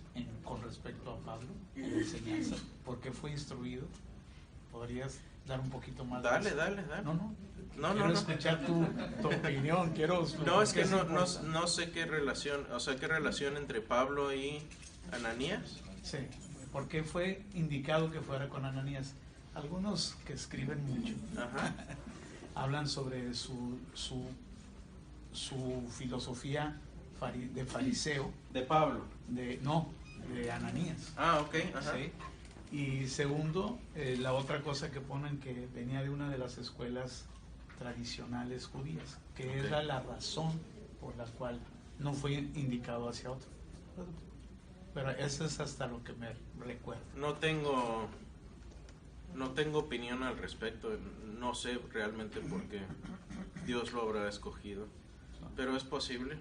S2: con respecto a Pablo en la enseñanza? ¿Por qué fue instruido? ¿Podrías dar un poquito más?
S1: Dale. No.
S2: Quiero escuchar tu opinión.
S1: No, es que no sé qué relación, qué relación entre Pablo y Ananías.
S2: Sí, ¿por qué fue indicado que fuera con Ananías? Algunos que escriben mucho hablan sobre su filosofía de fariseo.
S1: De Pablo.
S2: De Ananías.
S1: Ok. Ajá.
S2: ¿Sí? Y segundo, la otra cosa que ponen, que venía de una de las escuelas tradicionales judías, que era la razón por la cual no fue indicado hacia otro. Pero eso es hasta lo que me recuerdo.
S1: No tengo opinión al respecto. No sé realmente por qué Dios lo habrá escogido. Pero es posible.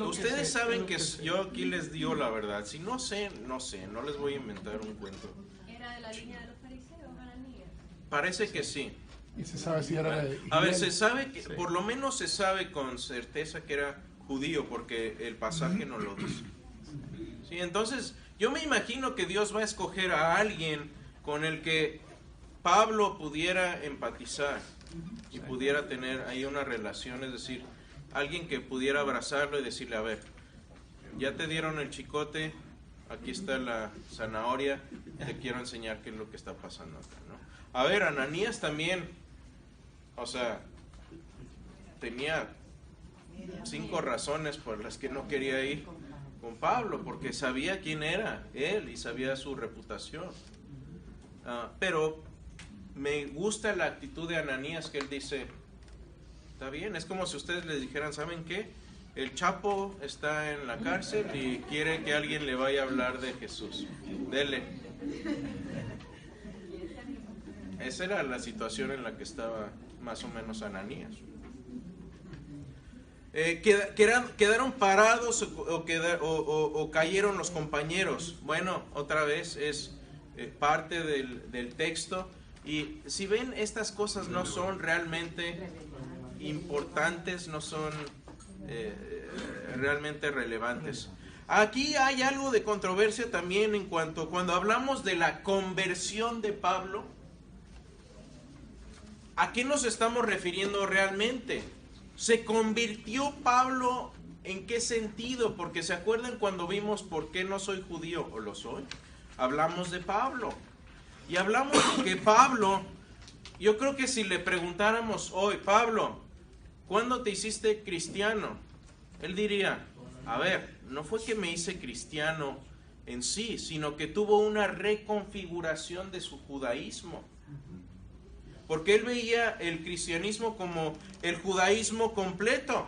S1: Ustedes saben que yo aquí les digo la verdad. Si no sé, no les voy a inventar un cuento.
S3: ¿Era de la línea de los fariseos, Ananías?
S1: Parece que sí.
S7: Y se sabe si era de...
S1: A ver, se sabe que, por lo menos se sabe con certeza que era judío, porque el pasaje no lo dice. Sí, entonces yo me imagino que Dios va a escoger a alguien con el que Pablo pudiera empatizar y pudiera tener ahí una relación, es decir, alguien que pudiera abrazarlo y decirle, a ver, ya te dieron el chicote, aquí está la zanahoria, te quiero enseñar qué es lo que está pasando acá, ¿no? A ver, Ananías también, tenía 5 razones por las que no quería ir con Pablo, porque sabía quién era él y sabía su reputación. Pero me gusta la actitud de Ananías, que él dice, está bien, es como si ustedes les dijeran, ¿saben qué? El Chapo está en la cárcel y quiere que alguien le vaya a hablar de Jesús. Dele. Esa era la situación en la que estaba más o menos Ananías. Quedaron parados o cayeron los compañeros. Bueno, otra vez es parte del texto. Y si ven, estas cosas no son realmente importantes, no son realmente relevantes. Aquí hay algo de controversia también en cuanto, cuando hablamos de la conversión de Pablo, ¿a qué nos estamos refiriendo realmente? ¿Se convirtió Pablo en qué sentido? Porque ¿se acuerdan cuando vimos por qué no soy judío o lo soy? Hablamos de Pablo. Y hablamos de que Pablo, yo creo que si le preguntáramos hoy, Pablo, ¿cuándo te hiciste cristiano? Él diría, a ver, no fue que me hice cristiano en sí, sino que tuvo una reconfiguración de su judaísmo. Porque él veía el cristianismo como el judaísmo completo.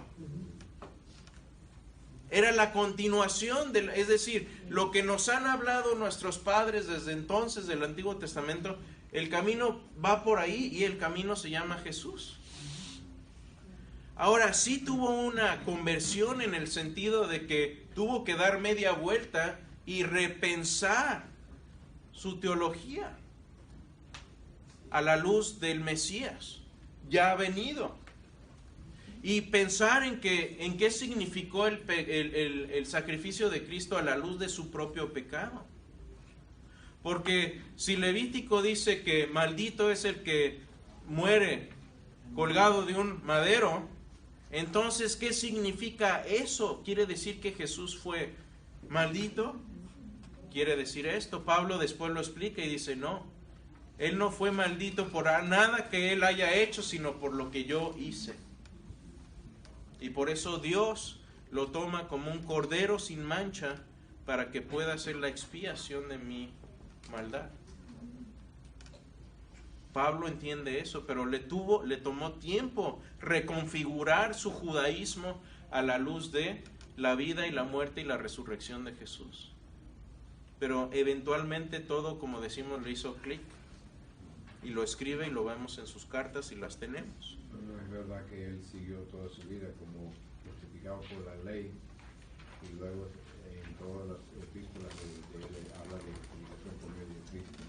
S1: Era la continuación, es decir, lo que nos han hablado nuestros padres desde entonces del Antiguo Testamento, el camino va por ahí y el camino se llama Jesús. Ahora, sí tuvo una conversión en el sentido de que tuvo que dar media vuelta y repensar su teología a la luz del Mesías ya ha venido, y pensar en qué significó el sacrificio de Cristo a la luz de su propio pecado. Porque si Levítico dice que maldito es el que muere colgado de un madero, entonces ¿qué significa eso? ¿Quiere decir que Jesús fue maldito? Quiere decir esto. Pablo después lo explica y dice, no, Él no fue maldito por nada que Él haya hecho, sino por lo que yo hice. Y por eso Dios lo toma como un cordero sin mancha para que pueda hacer la expiación de mi maldad. Pablo entiende eso, pero le tomó tiempo reconfigurar su judaísmo a la luz de la vida y la muerte y la resurrección de Jesús. Pero eventualmente todo, como decimos, le hizo clic y lo escribe y lo vemos en sus cartas y las tenemos.
S5: No es verdad que él siguió toda su vida como justificado por la ley, y luego en todas las epístolas de habla de justificación por medio de Cristo, ¿no?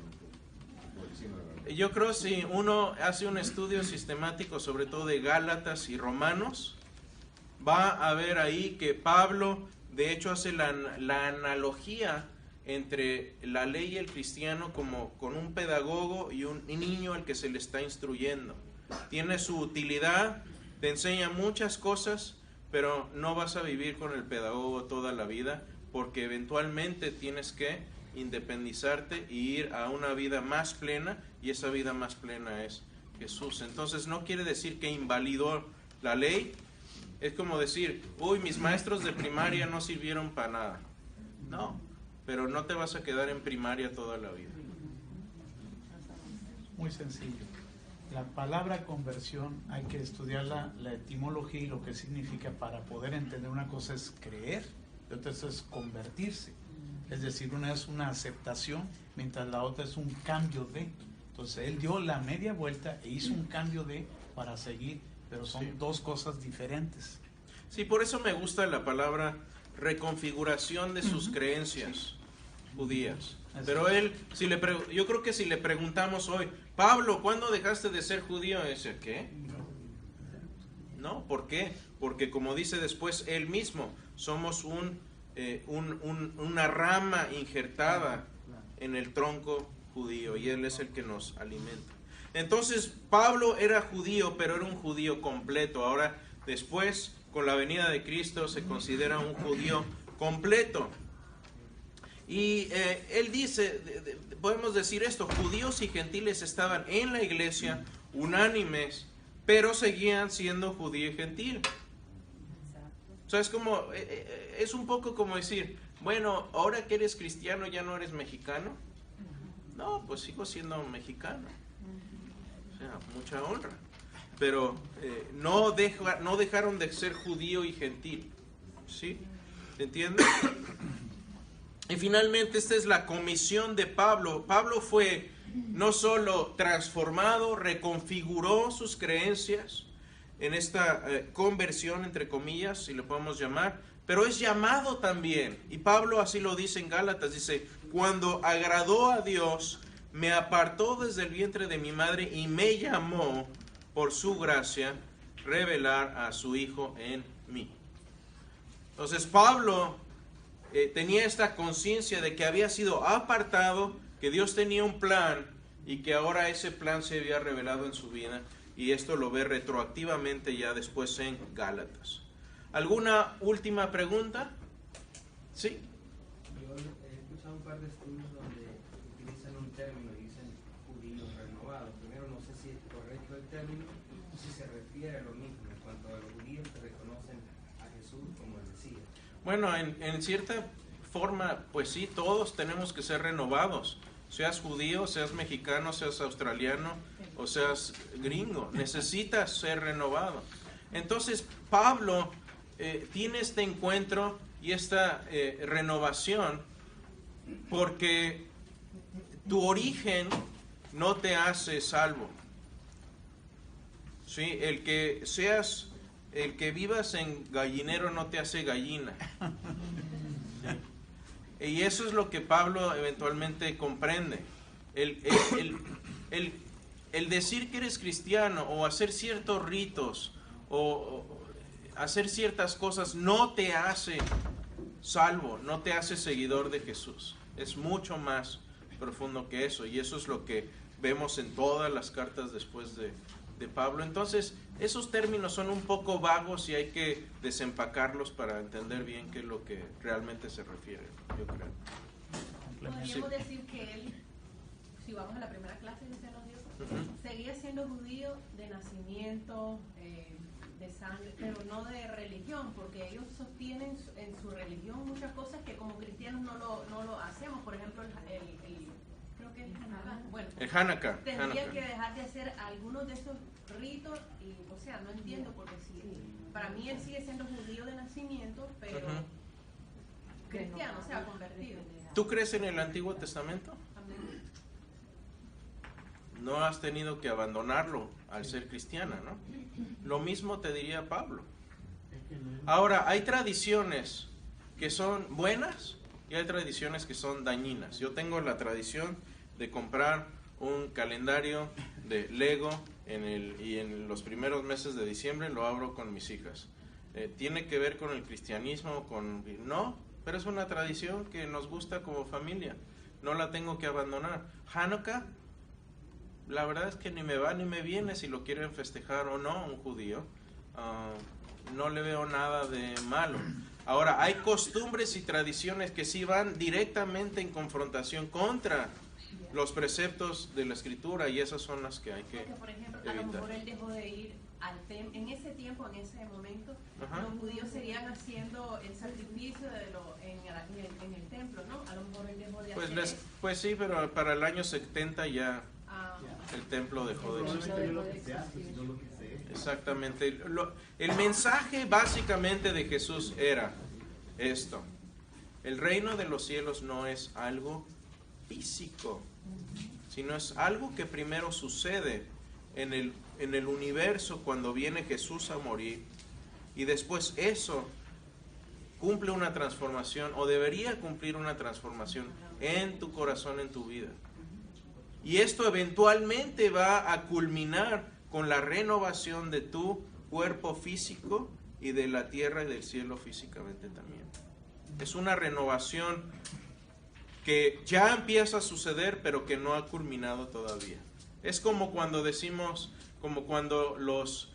S5: Por encima de la ley.
S1: Yo creo que si uno hace un estudio sistemático, sobre todo de Gálatas y Romanos, va a ver ahí que Pablo de hecho hace la analogía entre la ley y el cristiano como con un pedagogo y un niño al que se le está instruyendo. Tiene su utilidad, te enseña muchas cosas, pero no vas a vivir con el pedagogo toda la vida, porque eventualmente tienes que independizarte y ir a una vida más plena, y esa vida más plena es Jesús. Entonces no quiere decir que invalidó la ley. Es como decir, uy, mis maestros de primaria no sirvieron para nada. No, pero no te vas a quedar en primaria toda la vida.
S2: Muy sencillo. La palabra conversión hay que estudiar la etimología y lo que significa para poder entender. Una cosa es creer, y otra es convertirse. Es decir, una es una aceptación, mientras la otra es un cambio de. Entonces él dio la media vuelta e hizo un cambio de para seguir, pero son dos cosas diferentes.
S1: Sí, por eso me gusta la palabra reconfiguración de sus creencias judías. Pero él, yo creo que si le preguntamos hoy, Pablo, ¿cuándo dejaste de ser judío? Dice, ¿qué? No, ¿por qué? Porque como dice después él mismo, somos una rama injertada en el tronco judío, y él es el que nos alimenta. Entonces Pablo era judío, pero era un judío completo. Ahora después, con la venida de Cristo, se considera un judío completo. Y él dice, podemos decir esto, judíos y gentiles estaban en la iglesia unánimes, pero seguían siendo judío y gentil. sea, es un poco como decir, bueno, ahora que eres cristiano ya no eres mexicano. No, pues sigo siendo mexicano. O sea, mucha honra. Pero no dejaron de ser judío y gentil. ¿Sí? ¿Entiendes? Y finalmente esta es la comisión de Pablo. Pablo fue no solo transformado, reconfiguró sus creencias en esta conversión, entre comillas, si le podemos llamar, pero es llamado también. Y Pablo así lo dice en Gálatas, dice, cuando agradó a Dios, me apartó desde el vientre de mi madre y me llamó por su gracia revelar a su Hijo en mí. Entonces Pablo tenía esta conciencia de que había sido apartado, que Dios tenía un plan y que ahora ese plan se había revelado en su vida, y esto lo ve retroactivamente ya después en Gálatas. ¿Alguna última pregunta? ¿Sí?
S8: Yo he escuchado un par de estudios donde utilizan un término y dicen judíos renovados. Primero, no sé si es correcto el término, si se refiere a lo mismo en cuanto a los judíos que reconocen a Jesús como el Mesías.
S1: Bueno, en cierta forma, pues sí, todos tenemos que ser renovados. Seas judío, seas mexicano, seas australiano o seas gringo, necesitas ser renovado. Entonces, Pablo tiene este encuentro y esta renovación porque tu origen no te hace salvo. ¿Sí? El que vivas en gallinero no te hace gallina. Y eso es lo que Pablo eventualmente comprende. El decir que eres cristiano o hacer ciertos ritos o hacer ciertas cosas no te hace salvo, no te hace seguidor de Jesús. Es mucho más profundo que eso, y eso es lo que vemos en todas las cartas después de Pablo. Entonces, esos términos son un poco vagos y hay que desempacarlos para entender bien qué es lo que realmente se refiere, yo creo.
S3: Podríamos decir que él, si vamos a la primera clase que se nos dio, seguía siendo judío de nacimiento, de sangre, pero no de religión, porque ellos sostienen en su religión muchas cosas que como cristianos no lo hacemos. Por ejemplo, creo que es Hanukkah. Bueno,
S1: el Hanukkah.
S3: Tendría que dejar de hacer algunos de esos ritos, y, o sea, no entiendo, porque sí, para mí él sigue siendo judío de nacimiento, pero cristiano, o sea, convertido.
S1: ¿Tú crees en el Antiguo Testamento? No has tenido que abandonarlo al ser cristiana, ¿no? Lo mismo te diría Pablo. Ahora, hay tradiciones que son buenas y hay tradiciones que son dañinas. Yo tengo la tradición de comprar un calendario de Lego y en los primeros meses de diciembre lo abro con mis hijas. ¿Tiene que ver con el cristianismo? No, pero es una tradición que nos gusta como familia. No la tengo que abandonar. Hanukkah, la verdad es que ni me va ni me viene si lo quieren festejar o no un judío. No le veo nada de malo. Ahora, hay costumbres y tradiciones que sí van directamente en confrontación contra los preceptos de la Escritura, y esas son las que hay que
S3: Porque, por ejemplo,
S1: evitar.
S3: a lo mejor él dejó de ir al templo. En ese tiempo, en ese momento, los judíos seguían haciendo el sacrificio en el templo, ¿no? A lo mejor él dejó de hacer eso.
S1: Pues sí, pero para el año 70 ya el templo dejó de existir.
S4: Probablemente no lo que se hace, sino lo que se es.
S1: Exactamente. El mensaje básicamente de Jesús era esto: el reino de los cielos no es algo físico, sino es algo que primero sucede en el universo cuando viene Jesús a morir, y después eso cumple una transformación, o debería cumplir una transformación en tu corazón, en tu vida. Y esto eventualmente va a culminar con la renovación de tu cuerpo físico y de la tierra y del cielo físicamente también. Es una renovación que ya empieza a suceder, pero que no ha culminado todavía. Es como cuando decimos, como cuando los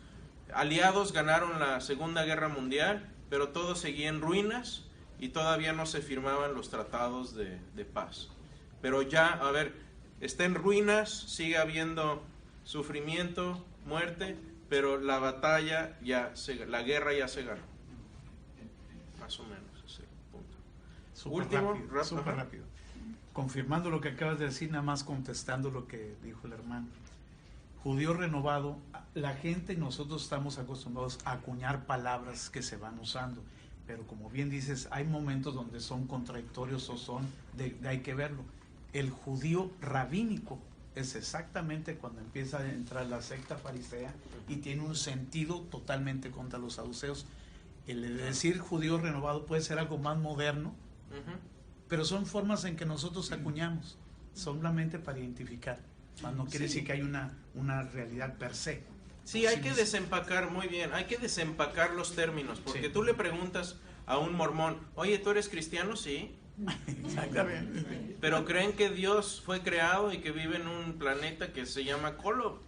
S1: aliados ganaron la Segunda Guerra Mundial, pero todo seguía en ruinas y todavía no se firmaban los tratados de paz. Pero ya, está en ruinas, sigue habiendo sufrimiento, muerte, pero la batalla la guerra ya se ganó. más o menos ese punto.
S2: Súper rápido. Confirmando lo que acabas de decir, nada más contestando lo que dijo el hermano. Judío renovado, la gente, nosotros estamos acostumbrados a acuñar palabras que se van usando, pero como bien dices, hay momentos donde son contradictorios o son hay que verlo. El judío rabínico es exactamente cuando empieza a entrar la secta farisea y tiene un sentido totalmente contra los saduceos. El de decir judío renovado puede ser algo más moderno, pero son formas en que nosotros acuñamos, solamente para identificar. No quiere decir que hay una realidad per se.
S1: Sí, hay que desempacar, muy bien, hay que desempacar los términos, porque tú le preguntas a un mormón, oye, ¿tú eres cristiano? Sí.
S2: Exactamente.
S1: Pero creen que Dios fue creado y que vive en un planeta que se llama Colo.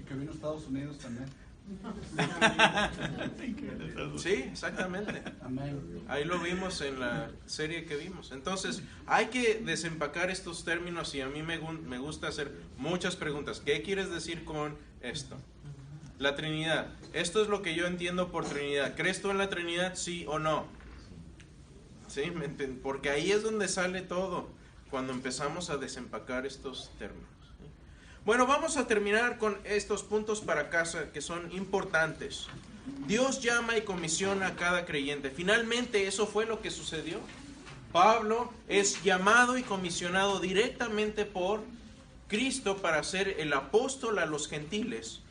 S9: Y que vino a Estados Unidos también.
S1: Sí, exactamente. Ahí lo vimos en la serie que vimos. Entonces, hay que desempacar estos términos y a mí me gusta hacer muchas preguntas. ¿Qué quieres decir con esto? La Trinidad. Esto es lo que yo entiendo por Trinidad. ¿Crees tú en la Trinidad, sí o no? Sí, porque ahí es donde sale todo, cuando empezamos a desempacar estos términos. Bueno, vamos a terminar con estos puntos para casa que son importantes. Dios llama y comisiona a cada creyente. Finalmente, eso fue lo que sucedió. Pablo es llamado y comisionado directamente por Cristo para ser el apóstol a los gentiles.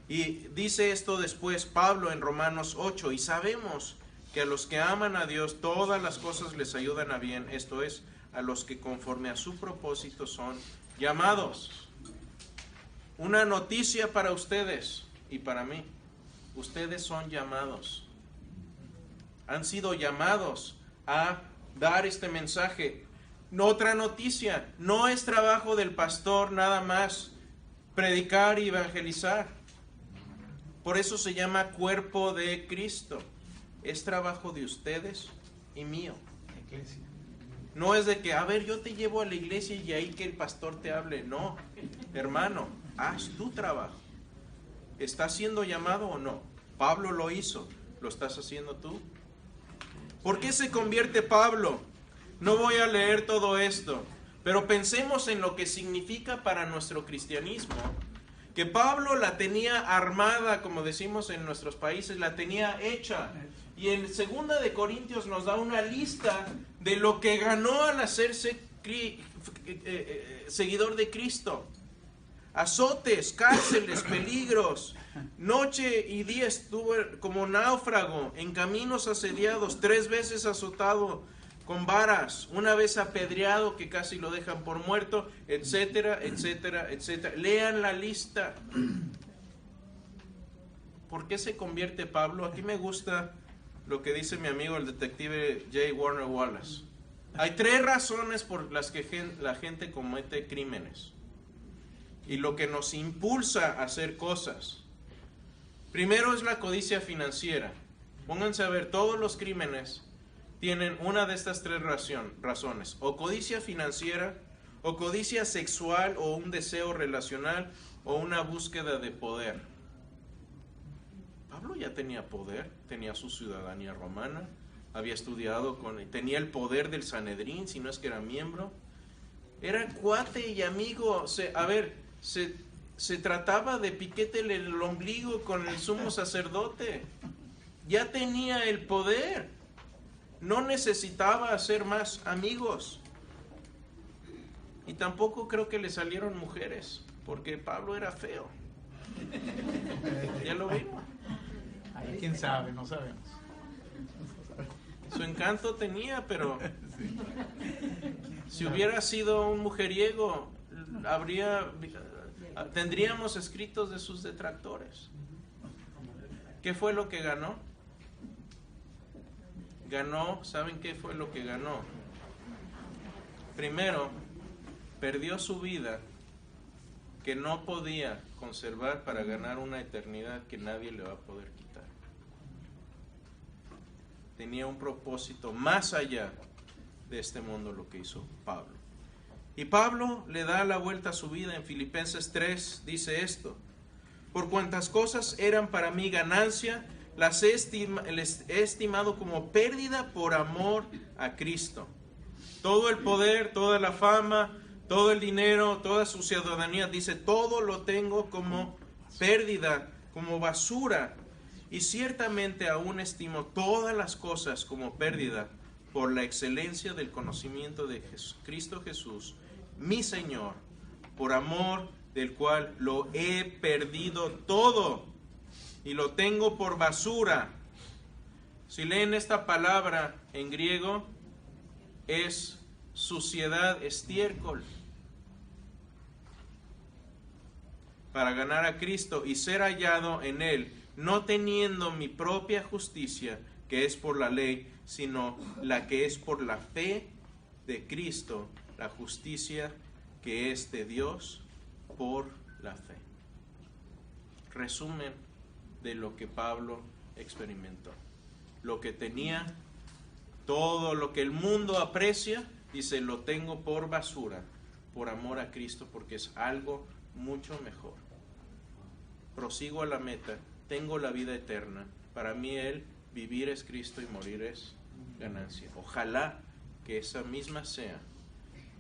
S1: Y dice esto después Pablo en Romanos 8, y sabemos que a los que aman a Dios todas las cosas les ayudan a bien, esto es, a los que conforme a su propósito son llamados. Una noticia para ustedes y para mí. Ustedes son llamados. Han sido llamados a dar este mensaje. Otra noticia, no es trabajo del pastor nada más predicar y evangelizar. Por eso se llama cuerpo de Cristo. Es trabajo de ustedes y mío. No es de que, a ver, yo te llevo a la iglesia y ahí que el pastor te hable. No, hermano, haz tu trabajo. ¿Estás siendo llamado o no? Pablo lo hizo. ¿Lo estás haciendo tú? ¿Por qué se convierte Pablo? No voy a leer todo esto, pero pensemos en lo que significa para nuestro cristianismo. Que Pablo la tenía armada, como decimos en nuestros países, la tenía hecha. Y en 2 de Corintios nos da una lista de lo que ganó al hacerse seguidor de Cristo. Azotes, cárceles, peligros. Noche y día estuvo como náufrago, en caminos asediados, 3 veces azotado con varas, una vez apedreado que casi lo dejan por muerto, etcétera, etcétera, etcétera. Lean la lista. ¿Por qué se convierte Pablo? Aquí me gusta lo que dice mi amigo el detective J. Warner Wallace. Hay 3 razones por las que la gente comete crímenes y lo que nos impulsa a hacer cosas. Primero es la codicia financiera. Pónganse a ver, todos los crímenes tienen una de estas 3 razones: o codicia financiera, o codicia sexual, o un deseo relacional, o una búsqueda de poder. Pablo ya tenía poder, tenía su ciudadanía romana, había estudiado tenía el poder del Sanedrín, si no es que era miembro, era cuate y amigo. Se trataba de piquetearle el ombligo con el sumo sacerdote, ya tenía el poder, no necesitaba hacer más amigos, y tampoco creo que le salieron mujeres, porque Pablo era feo. Ya lo vimos.
S2: Ahí quién sabe, no sabemos.
S1: Su encanto tenía, pero si hubiera sido un mujeriego, tendríamos escritos de sus detractores. ¿Qué fue lo que ganó? ¿Saben qué fue lo que ganó? Primero, perdió su vida que no podía conservar para ganar una eternidad que nadie le va a poder quitar. Tenía un propósito más allá de este mundo lo que hizo Pablo. Y Pablo le da la vuelta a su vida. En Filipenses 3 dice esto: por cuantas cosas eran para mí ganancia, las he estimado como pérdida por amor a Cristo. Todo el poder, toda la fama, todo el dinero, toda su ciudadanía, dice, todo lo tengo como pérdida, como basura. Y ciertamente aún estimo todas las cosas como pérdida por la excelencia del conocimiento de Cristo Jesús, mi Señor, por amor del cual lo he perdido todo y lo tengo por basura. Si leen esta palabra en griego, es suciedad, estiércol. Para ganar a Cristo y ser hallado en Él, no teniendo mi propia justicia, que es por la ley, sino la que es por la fe de Cristo, la justicia que es de Dios por la fe. Resumen de lo que Pablo experimentó. Lo que tenía, todo lo que el mundo aprecia, dice, lo tengo por basura, por amor a Cristo, porque es algo mucho mejor. Prosigo a la meta, tengo la vida eterna. Para mí vivir es Cristo y morir es ganancia. Ojalá que esa misma sea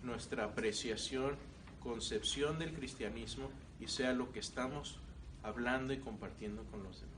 S1: nuestra apreciación, concepción del cristianismo y sea lo que estamos hablando y compartiendo con los demás.